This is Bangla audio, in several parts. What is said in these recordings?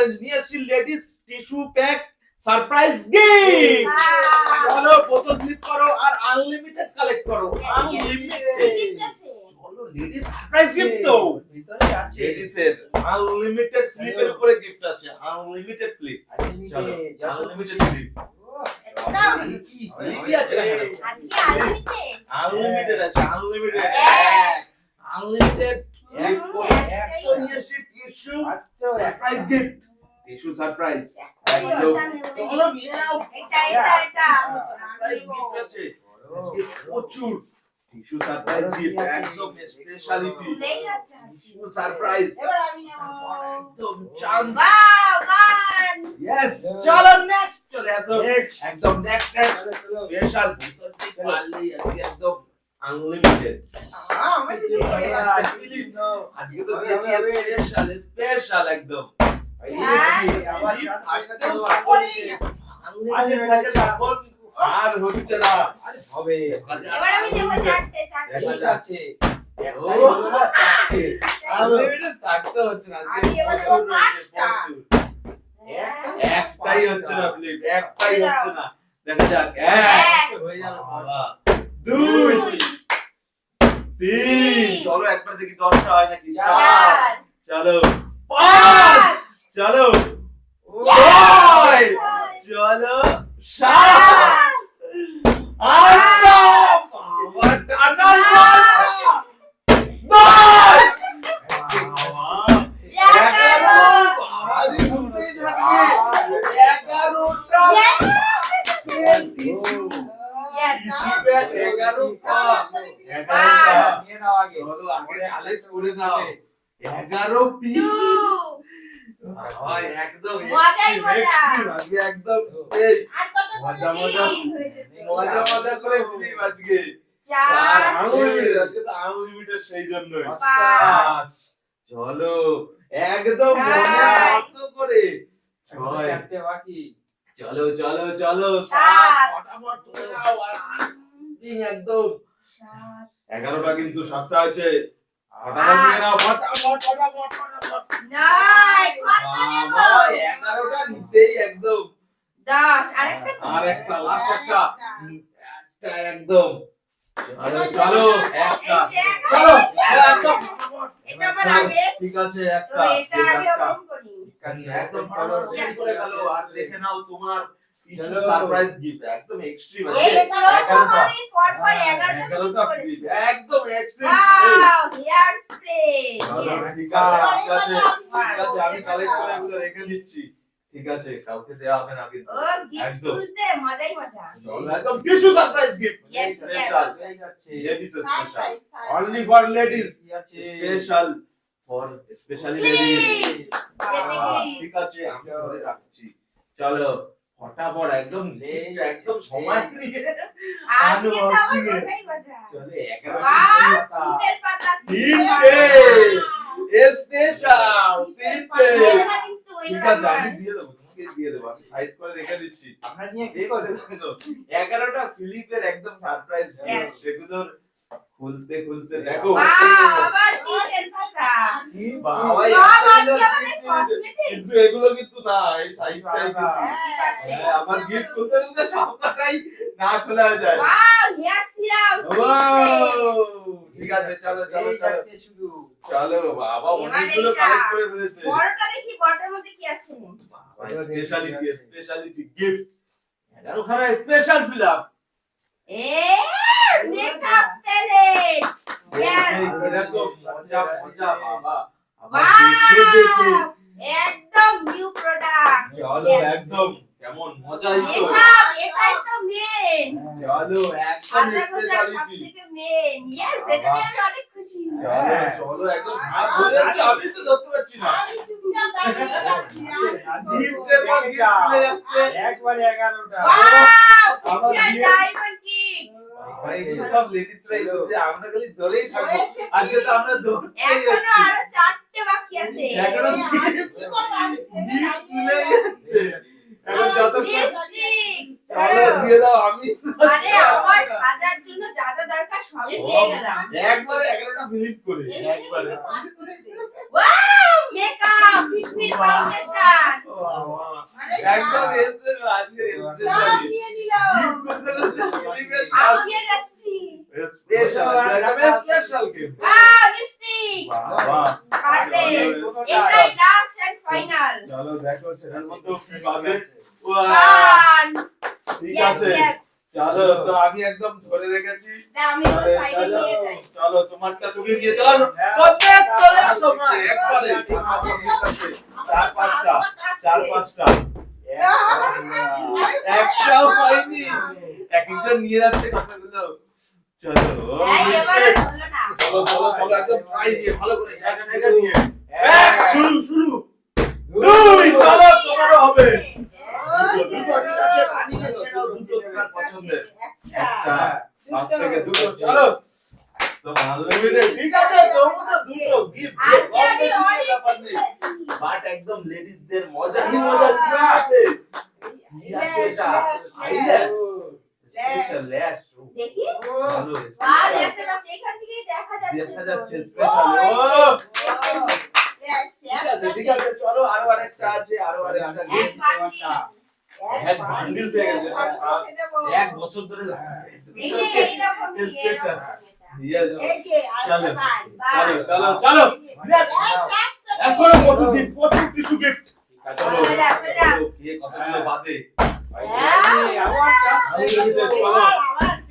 চ্যালেঞ্জ নিয়ে আসছি ladies tissue pack surprise gift. চলো বোতল ফ্লিপ করো আর আনলিমিটেড কালেক্ট করো। আনলিমিটেড চলো লেডিস সারপ্রাইজ গিফট তো ভিতরে আছে। লেডিস এর আনলিমিটেড ফ্লিপের উপরে গিফট আছে। Unlimited flip. চলো আনলিমিটেড ফ্লিপ। ফ্লিপই আছে না আজকে আনলিমিটেড আছে। Unlimited unlimited tissue surprise gift. Tissue surprise চলো নিয়ে নাও। এটা সারপ্রাইজ গিফট আছে আজকে প্রচুর। টিস্যু সারপ্রাইজ গিফট একদম স্পেশালিটি। টিস্যু সারপ্রাইজ এবার আমি নেব একদম চান্স। ওয়াও গান यस চলো নেক্সট চলে আসো। একদম নেক্সট স্পেশাল বোতল থেকে পারলেই আজকে একদম আনলিমিটেড। আমি শুধু আজকে তো দিয়েছি স্পেশাল স্পেশাল একদম। আর হচ্ছে না হবে। এবার আমি নেব চারটে আছে। আনলিমিটেড থাকতে হচ্ছে না। আমি এবার নেব পাঁচটা। একটাই হচ্ছে না প্লিজ, একটাই হচ্ছে না। দেখা যাক। এক হয়ে গেল বাবা। দুই তিন চলো একবার দেখি 10টা হয় নাকি। চার চলো পাঁচ চলো ছয় চলো সাত আট বাবা টানা দশ 11 পিস একদম একদম মজা মজা মজা মজা করে বলি আজকে। চার আনলিমিটেড আজকে তো আনলিমিটেড সেই জন্যই। চলো একদম মতো করে ছয় চারটে বাকি। চলো চলো চলো সাত ফটাফট তুলে দাও। আর দিন একদম 11টা কিন্তু 7টা আছে। ফটাফট নিয়ে নাও ফটাফট ফটাফট ফটাফট। নাই কত নেব? 11টা নিতেই একদম 10 আরেকটা লাস্ট একটা একদম। চলো চলো একটা চলো একদম এটা আমার আগে। ঠিক আছে একটা এটা আগে ওপেন করি। ঠিক আছে একদম ভালো করে গেলো। আর দেখে নাও তোমার টিস্যু সারপ্রাইজ গিফট একদম এক্সট্রিম আছে। আমি পর পর 11টা করেছি একদম এক্সট্রিম। Wow hair spray. ঠিক আছে ঠিক আছে ঠিক আছে আমি কালেক্ট করে এগুলো রেখে দিচ্ছি। ঠিক আছে কাউকে দেওয়া হবে না কিন্তু। ও গিফট খুলতে মজাই মজা। একদম tissue surprise gift special ladies special only for ladies special for specially ladies. ঠিক আছে আমি ধরে রাখছি। চলো ফটাফট একদম একদম সময় নিয়ে আজকে তো আমার মজাই মজা। চলো 11 টিপের পাতা তিনটে স্পেশাল তিনটে। ঠিক আছে আমি দিয়ে দেবো তোমাকে দিয়ে দেবো। আমি সাইড করে রেখে দিচ্ছি। আপনারা নিয়ে কি করে দেখো 11টা ফিলিপের একদম সারপ্রাইজ সেগুলো খুলতে খুলতে দেখো। আবার টিপের পাতা কি বাবা কিন্তু এগুলো কিন্তু না এই সাইডটাই কিন্তু আমার গিফট খুলতে খুলতে সবটাই না খোলা যায়। Wow hair serum. ঠিক আছে চলো চলো চলো শুধু চলো বাবা অনেকগুলো কালেক্ট করে ফেলেছে। বড়টা দেখি বড়টার মধ্যে কি আছে। স্পেশালিটি গিফট 11 খানা স্পেশাল ফিলাপ। Makeup palette. এরকম মজা মজা বাবা একদম নিউ প্রোডাক্ট। চলো একদম কেমন মজা হইছে। এটাই তো মেন। চলো একদম স্পেশালিটি সবথেকে মেন। ইয়েস এটা আমি অনেক খুশি। চলো চলো একদম হাত ধরে যাচ্ছে। আমি তো ধরতে পারছি না। আমি চুপচাপ দাঁড়িয়ে আছি। গিফটের পর গিফট চলে যাচ্ছে একবারে 11টা। Wow diamond kit. ভাই এগুলো সব লেডিসরাই করছে। আমরা খালি ধরেই থাকবো। আজকে তো আমরা এখনো আরো 4টে বাকি আছে। এখনো কি করব আমি থেমে দাঁড়িয়ে আছি। এখন যত লিপস্টিক চলো দিয়ে দাও। আমি আরে আমার সাজার জন্য যা যা দরকার সবই দিয়ে গেলাম। একবারে 11টা ফিলিপ করে একবারে পাস করে দে। ওয়াও মেকআপ ফিটফিট ফাউন্ডেশন একদম স্পেশাল আজকে স্পেশাল নিয়ে নিল আগে যাচ্ছি স্পেশাল একদম স্পেশাল গিফট লিপস্টিক বাহ পারফেক্ট এটাই লাস্ট এন্ড ফাইনাল চলো দেখো সেটার মধ্যে কি পাবে ওয়ান ঠিক আছে চলো তো আমি একদম ধরে রেখেছি আমি সাইডে নিয়ে যাই চলো তোমারটা তুমি নিয়ে চলো প্রত্যেক চলে আসো মা একবারে ঠিক আছে চার পাঁচটা একটাও পাইনি এক একজন নিয়ে যাচ্ছে কথাগুলো চলো এবারে হলো না চলো চলো চলো একদম ট্রাই দিয়ে ভালো করে জায়গা নিয়ে শুরু শুরু দুই চলো তোমারও হবে দুটো ঠিক আছে রানী নিয়ে নাও দুটো তোমার পছন্দের একটা পাঁচ থেকে দুটো চলো তো আনলিমিটেড ঠিক আছে তোমাদের দুটো গিফট বাট একদম লেডিসদের মজাই মজা কি আছে কি আছে এটা আইল্যাশ স্পেশাল ল্যাশ দেখি ভালো আর ল্যাশটা এখান থেকে দেখা যাচ্ছে স্পেশাল ও ঠিক আছে চলো আরো আরেকটা আছে আরো আরেকটা গিফট এক বান্ডিল পেয়ে গেছে এক বছর ধরে স্পেশাল ইয়েস চলো চলো চলো চলো এখন প্রচুর গিফট প্রচুর টিস্যু গিফট চলো কি কতগুলো বাদে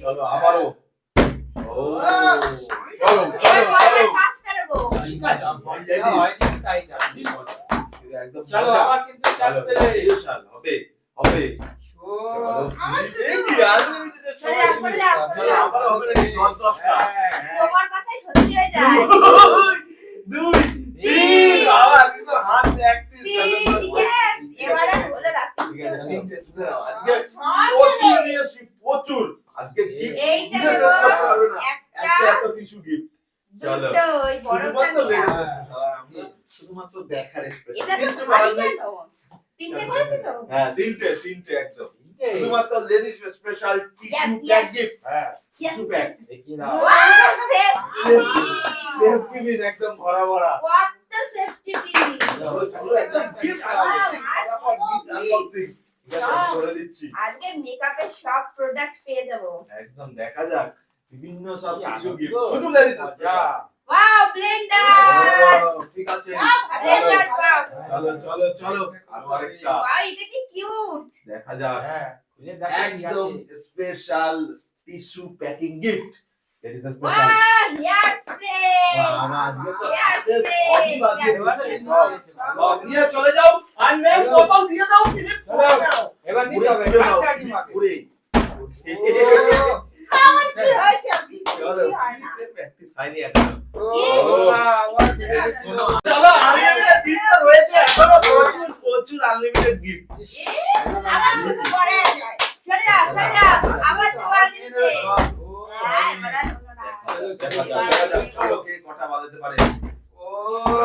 চলো আবারও ও চলো চলো চলো ঠিক আছে একদম চলো আবার কিন্তু চাপ পেলে স্পেশাল হবে হবে আবারও হবে নাকি 10-10টা তোমার কথাই সত্যি হয়ে যায় দুই তিন বাবা কিন্তু হাত একটি এবারে হলো রাখি ঠিক আছে তিনটে তুলে দাও আজকে প্রচুর নিয়েছি প্রচুর আজকে গিফট এইটা শেষ করতে পারবে না একটা এত কিছু গিফট চলো দুটো ওই বড়টা শুধুমাত্র দেখার স্পেশাল এটা কিছু তো বলার নেই তিনটে করেছি তো হ্যাঁ তিনটে একদম শুধুমাত্র ladies special tissue Yes, pack yes. Gift হ্যাঁ টিস্যু প্যাক দেখি না সেফটি পিন একদম ভরা ভরা What the safety pin? চলো চলো একদম গিফট ফটাফট গিফট আনবক্সিং করে দিচ্ছি আজকে মেকআপের সব প্রোডাক্ট পেয়ে যাবো একদম দেখা যাক বিভিন্ন সব কিছু আনন্দ। গিফট শুধু লেডিস স্পেশাল ওয়াও ব্লেন্ডার ঠিক আছে ব্লেন্ডার পাও চলো চলো চলো আরো আরেকটা ওয়াও এটা কি কিউট দেখা যাক হ্যাঁ খুলে দেখো একদম special tissue packing gift ladies special wow hair spray বাবা আজকে তো Yes, সবই বাদ দিয়ে yes, দিয়েছে, সব নিয়ে চলে যাও আর মেন বোতল দিয়ে দাও ফিলিপ এবার নিতে হবে পুরে দাও, কাটারি মাকে পুরে। আমার কি হয়েছে চলো হয় না প্র্যাকটিস হয়নি এখনো Yes. চলো আনলিমিটেড গিফট তো রয়েছে এখনো প্রচুর প্রচুর আনলিমিটেড গিফট আমার শুধু পরে যায় সরে যা আবার তোমার দিতে হ্যাঁ এবারে হলো না চলো কে কটা বাজাতে পারে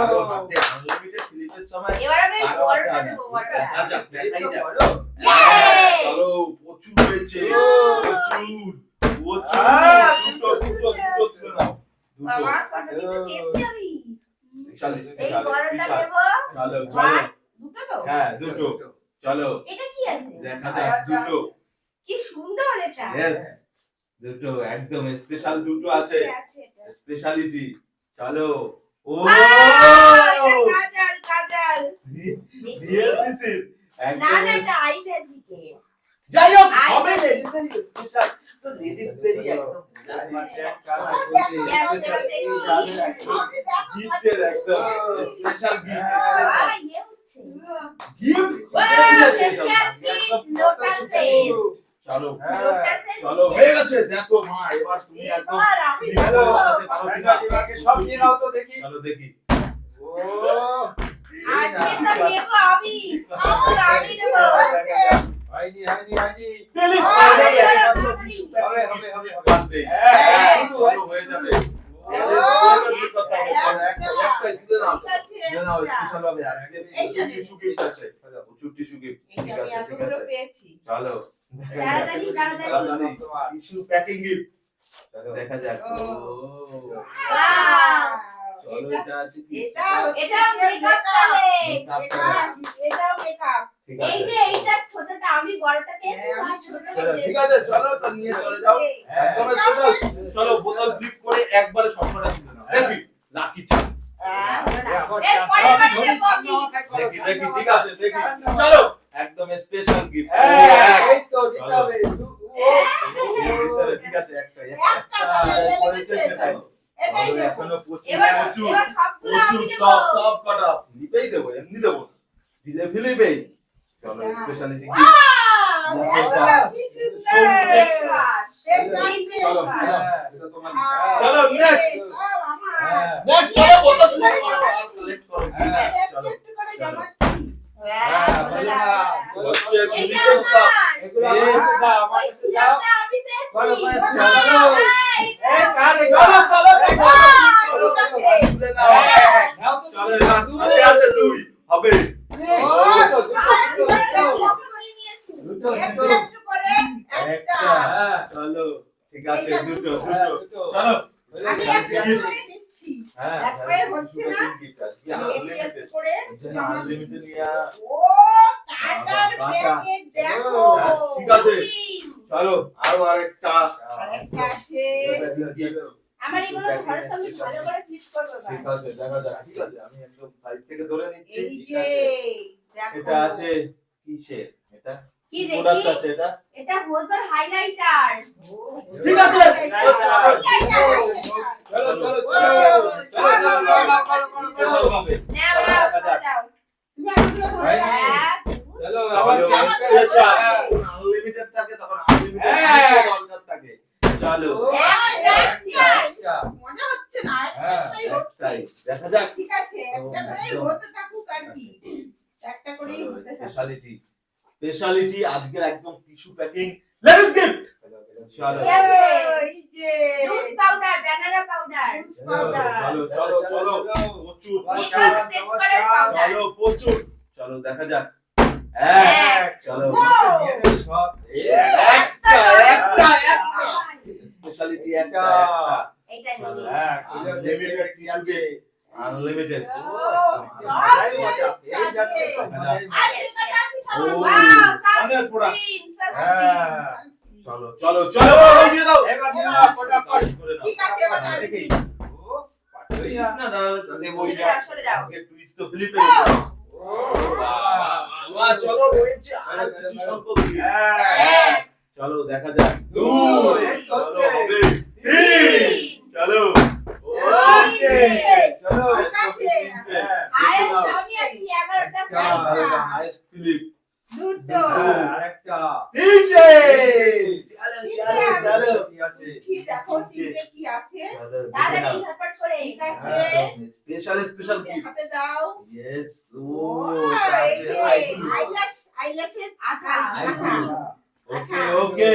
আরো হাতে আনলিমিটেড ফিলিপের সময় এবার আমি আরো বড়টা একটা দেবো বড়টা দেখা যাক, দেখাই যাক। Yay! চলো প্রচুর হয়েছে প্রচুর দুটো তুলে নাও বাবা দুটো কত কিছু পেয়েছি আমি বিশাল এই স্পেশাল বড়টা বিশাল দেব চলো চলো ওয়ান দুটো তো হ্যাঁ দুটো চলো এটা কি আছে দেখা যাক দুটো কি সুন্দর এটা यस দুটো একদম স্পেশাল দুটো আছে কি আছে এটা স্পেশালিটি চলো ও কাজল কাজল দিয়েছি না না এটা আই ম্যাজিকে যাই হোক I হবে know. লেডিসের স্পেশাল তো লেডিস বেরি একদম গিফটের একদম স্পেশাল গিফট ইয়ে হচ্ছে গিফট লোটাস সেট চলো লোটাস সেট চলো হয়ে গেছে দেখো মা এবার তুমি একদম এবার আমি ভালো বানাতে পারো কিনা সব নিয়ে নাও তো দেখি চলো দেখি আজকে তো নেব আমি আমি নেব হয়নি ফিলিপ হবে, পারবে হ্যাঁ চলো হয়ে যাবে একটাই তুলে নাও ঠিক আছে তুলে নাও স্পেশাল হবে আর এইটা নে। টিস্যু গিফট আছে প্রচুর টিস্যু গিফট ঠিক আমি আছে ঠিক এতগুলো আছে পেয়েছি চলো তাড়াতাড়ি, তাড়াতাড়ি। টিস্যু প্যাকিং গিফট দেখা যাক ও। ও Wow! চলো এটা আছে কি এটা এটা মেকআপ প্যালেট। এটাও মেকআপ। ঠিক এই আছে যে এইটা ছোটটা আমি বড়টা পেয়েছি হ্যাঁ, মা আমি ছোটটা ছোটটা পেয়েছি। ঠিক আছে চলো তো নিয়ে চলে যাও হ্যাঁ। একদম স্পেশাল চলো বোতল ফ্লিপ করে একবারে সবকটা তুলে নাও দেখি লাকি চান্স এর পরের বারে দেবো আমি। দেখি দেখি ঠিক আছে দেখি চলো একদম স্পেশাল গিফট এই তো দিতে হবে ঠিক আছে একটা করেছে সেটাই। এটাই চলো, নেবো। এখনো প্রচুর এবার প্রচুর এবার সবগুলো আমি প্রচুর দেবো। সব কটা ফিলিপেই দেবো এমনি দেবো দিলে ফিলিপেই চলো হ্যাঁ। Speciality Wow! এটা কি সুন্দর। Breakfast। চলো Breakfast। এটা তোমার Ah, চলো নেক্সট yes, সব আমার। নেক্সট চলো বোতল তুলে কালেক্ট করো একটু একটু করে জমাচ্ছি। হ্যাঁ, বলো না। হচ্ছে এটা ফিলিপের সব আমার। এগুলো আমার কাছে দাও আমার ওই কাছে দাও সিরাপটা আমি পেয়েছি। বলো, বলো, চলো। হ্যাঁ, এটা এই কার চলো চলো ঠিক আছে। তুলে নাও নাও তো চলো সাথে আছে তুই হবে একটু একটু করে একটা। চলো ঠিক আছে এইটা দুটো দুটো। দুটো চলো আমি একটা করে নিচ্ছি। একবারে হচ্ছে না। একটু একটু করে জমাচ্ছি। ও কাটার প্যাকেট দেখো। ঠিক আছে চলো আরো আরেকটা আরেকটা আছে। আমার এগুলো ঘরে তো আমি ভালো করে ফিট করবো ঠিক এবার। আছে দেখা যাক ঠিক আছে আমি একদম সাইড থেকে ধরে নিচ্ছি এই ঠিক যে আছে দেখো। এটা আছে কিসের এটা কি প্রোডাক্ট দেখি আছে এটা এটা হোজার হাইলাইটার। ঠিক আছে চলো চলো চলো ভাবে নাও নাও চলে যাও। তুমি আরেকগুলো ধরে রাখো। হ্যাঁ চলো আনলিমিটেড থাকে তখন আনলিমিটেড দরকার থাকে চলো মজা হচ্ছে না হ্যাঁ, একটাই হচ্ছে। একটাই দেখা যাক ঠিক আছে একটা করেই হতে থাকুক আর কি একটা করেই হতে থাকুক। স্পেশালিটি আজকের একদম টিস্যু প্যাকিং লেডিস গিফট চলো এই যে juice powder banana powder juice powder. চলো চলো চলো প্রচুর মেকআপ সেট করার পাউডার চলো প্রচুর চলো দেখা যাক এক চলো একটা একটা একটা স্পেশালিটি একটা এটা চলো নিয়ে আনলিমিটেড টিস্যু আনলিমিটেড ওয়াও অনেক পুরা। সানস্ক্রিন সানস্ক্রিন চলো চলো চলো দিয়ে দাও এবার করে দাও ঠিক আছে এবার আমি দিই। না দাঁড়াও দেবো সরে যাও আগে টুইস্ট তো ফিলিপে বাহ চলো রয়েছে আর কিছু সংখ্যক এক চলো দেখা যাক দুই, চলো হবে তিন চলো ওকে। চলো ঠিক আছে। হাইস্ট আমি আছি 11টা পয়েন্ট হাইস্ট ফিলিপ দুটো আরেকটা তিনটে চলো চলো ছি, দেখো তিনটে কি আছে তাড়াতাড়ি ঝটপট করে ঠিক আছে স্পেশাল স্পেশাল গিফট দেখাতে দাও ইয়েস ও এই যে আইল্যাশের আঠা ওকে ওকে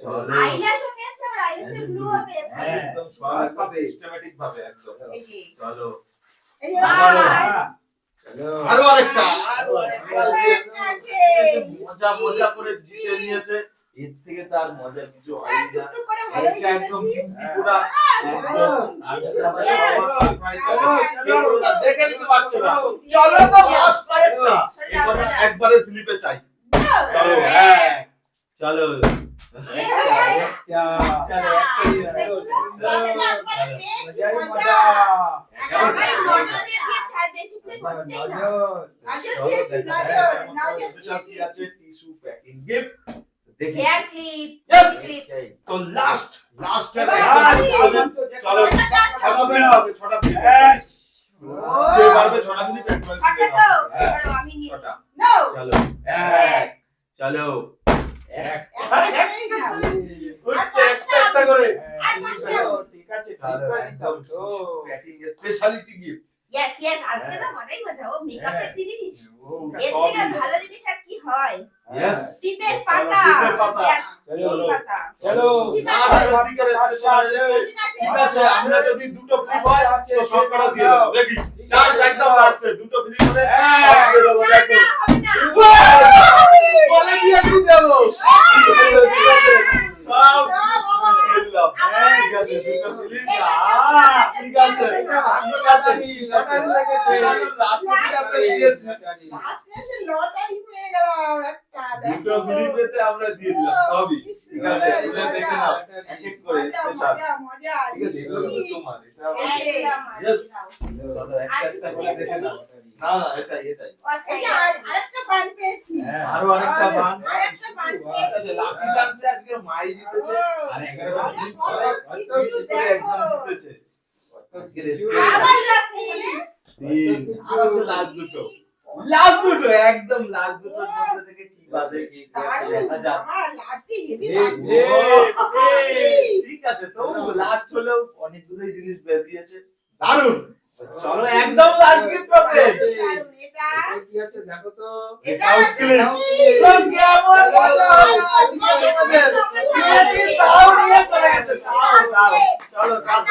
চলো আইল্যাশও পেয়েছে আর আইল্যাশের ব্লুও পেয়েছে একদম সহজ ভাবে সিস্টেমেটিক ভাবে একদম এই যে চলো এই যে চলো আরো আরেকটা আরো একটা আছে মজা মজা করে জিতে নিয়েছে এর থেকে তার মজা কিছু হয় না টুকটুক করে ভালোই এটা একদম জিতেছি। পুরা একদম দেখে নিতে পারছো না চলো তো লাস্ট ফাইটটা এবারে একবারে ফিলিপে চাই চলো হ্যাঁ চলো সবাই নজর দিয়ে দিয়েছে আর বেশি প্লে করছেই না টিস্যু প্যাকিং গিফট দেখি হেয়ার ক্লিপ Yes! ক্লিপ তো লাস্ট এবার চলো ছটা ফিলিপ যে পারবে ছটা ফিলিপ একবার ছটা তো এবারে আমি নিয়ে ছটা No! চলো এক চলো এক উঠছে একটা একটা করে ঠিক আছে স্পেশালিটি গিফট ইয়েস ইয়েস আজকে তো মজাই মজা ও মেকআপের জিনিস এর থেকে আর ভালো জিনিস আর কি হয় ইয়েস টিপের পাতা টিপের পাতা। Yes, চলো। টিপের পাতা চলো ঠিক আছে আমরা যদি দুটো ফ্লিপ হয় তো সব কটা দিয়ে দেবো দেখি চান্স একদম লাস্টে দুটো ফ্লিপ হলে সব দিয়ে দেবো দেখো হবে না বলে দিয়ে কি দেবো ঠিক আছে সব দিয়ে দিলাম ঠিক আছে দুটো ফ্লিপ ঠিক আছে লটারি লেগেছে। লাস্ট মিনিটে আমরা দিয়েছি। লাস্টে এসে লটারি পেয়ে গেলাম একটা, দুটো দেখো। মিনিটেতে আমরা দিয়ে দিলাম সবই। কি ঠিক আছে, সুন্দর, এগুলো দেখে মজা। নাও। এক এক করে মজা, স্পেশাল। মজা, মজা। ঠিক আছে, এগুলো তো তোমার। এটা আবার- Yes. চলো, একটা একটা করে দেখে নাও। না, না, এটাই। এই যে আরেকটা বান পেয়েছি। হ্যাঁ। আরো আরেকটা বান। আরেকটা বান ঠিক আছে, পেয়েছি। লাকি চান্সে আজকে মাই জিতেছে। ও, আর 11 টা অনেক জিত বড় করে কিছু জিত করে দেখো। একদম জিতেছে। আজকে আবার যাচ্ছি। তিন, আর আছে লাস্ট দুটো। লাস্ট দুটো, একদম লাস্ট দুটোর মধ্যে থেকে কি বাজে কি দারুণ, দেখা যাক। আমার লাস্টে হেভি এই, ঠিক আছে, তো লাস্ট হলেও অনেক দূরেই জিনিস বের দিয়েছে। দারুণ। চলো একদম লাস্ট গিফট পাবে। দারুণ, এটা কি আছে দেখো তো। এটা House আছে clean। কি? তো কেমন মজা হবে আজকে আমাদের? তাও নিয়ে চলে গেছে। চলো, চলো।